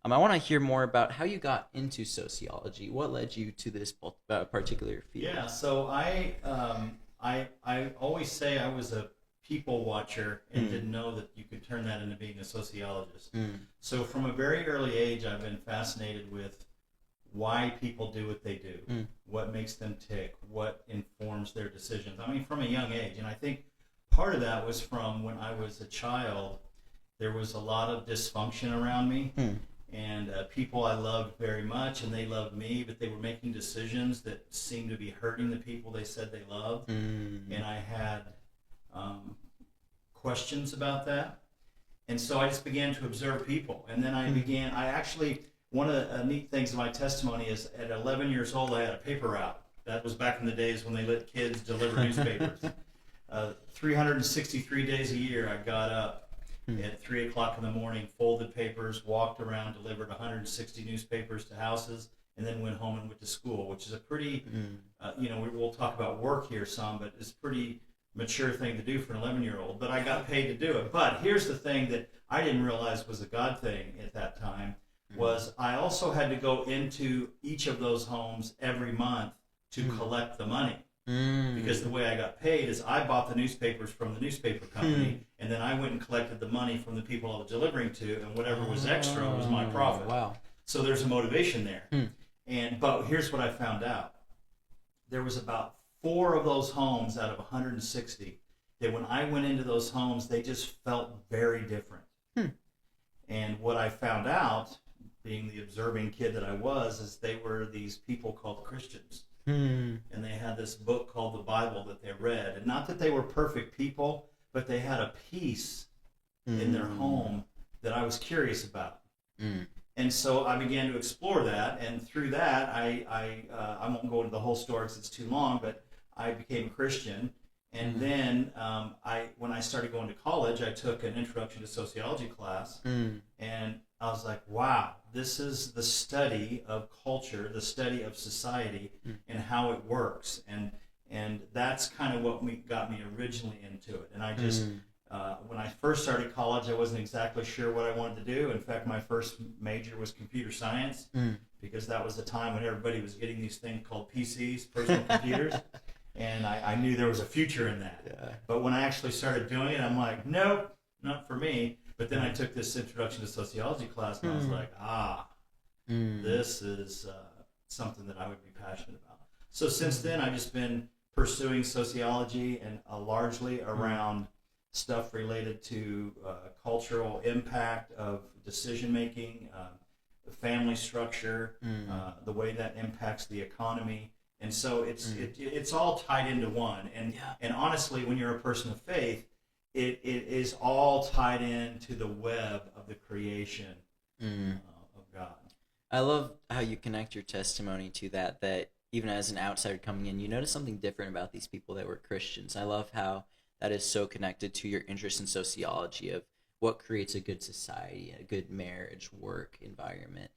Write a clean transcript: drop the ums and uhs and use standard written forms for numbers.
I want to hear more about how you got into sociology. What led you to this particular field? Yeah, so I always say I was a people watcher and didn't know that you could turn that into being a sociologist. So from a very early age, I've been fascinated with why people do what they do, what makes them tick, what informs their decisions. I mean, from a young age, and I think part of that was from when I was a child. There was a lot of dysfunction around me, and people I loved very much, and they loved me, but they were making decisions that seemed to be hurting the people they said they loved, and I had questions about that, and so I just began to observe people, and then I actually, one of the neat things in my testimony is at 11 years old, I had a paper route. That was back in the days when they let kids deliver newspapers. 363 days a year, I got up at 3 o'clock in the morning, folded papers, walked around, delivered 160 newspapers to houses, and then went home and went to school, which is a pretty, we'll talk about work here some, but it's a pretty mature thing to do for an 11-year-old. But I got paid to do it. But here's the thing that I didn't realize was a God thing at that time, was I also had to go into each of those homes every month to collect the money. Because the way I got paid is I bought the newspapers from the newspaper company, and then I went and collected the money from the people I was delivering to, and whatever was extra was my profit. Wow. So there's a motivation there. But here's what I found out. There was about 4 of those homes out of 160 that when I went into those homes, they just felt very different. And what I found out, being the observing kid that I was, is they were these people called Christians. And they had this book called the Bible that they read. And not that they were perfect people, but they had a peace in their home that I was curious about. And so I began to explore that. And through that, I won't go into the whole story because it's too long, but I became a Christian. And then when I started going to college, I took an introduction to sociology class. And I was like, wow, this is the study of culture, the study of society, and how it works. And that's kind of what got me originally into it. And I just, when I first started college, I wasn't exactly sure what I wanted to do. In fact, my first major was computer science, because that was the time when everybody was getting these things called PCs, personal computers. And I knew there was a future in that. Yeah. But when I actually started doing it, I'm like, nope, not for me. But then I took this introduction to sociology class, and I was like, this is something that I would be passionate about. So since then, I've just been pursuing sociology, and largely around stuff related to cultural impact of decision making, the family structure, the way that impacts the economy. And so it's all tied into one. And honestly, when you're a person of faith, it is all tied into the web of the creation of God. I love how you connect your testimony to that even as an outsider coming in, you notice something different about these people that were Christians. I love how that is so connected to your interest in sociology of what creates a good society, a good marriage, work environment.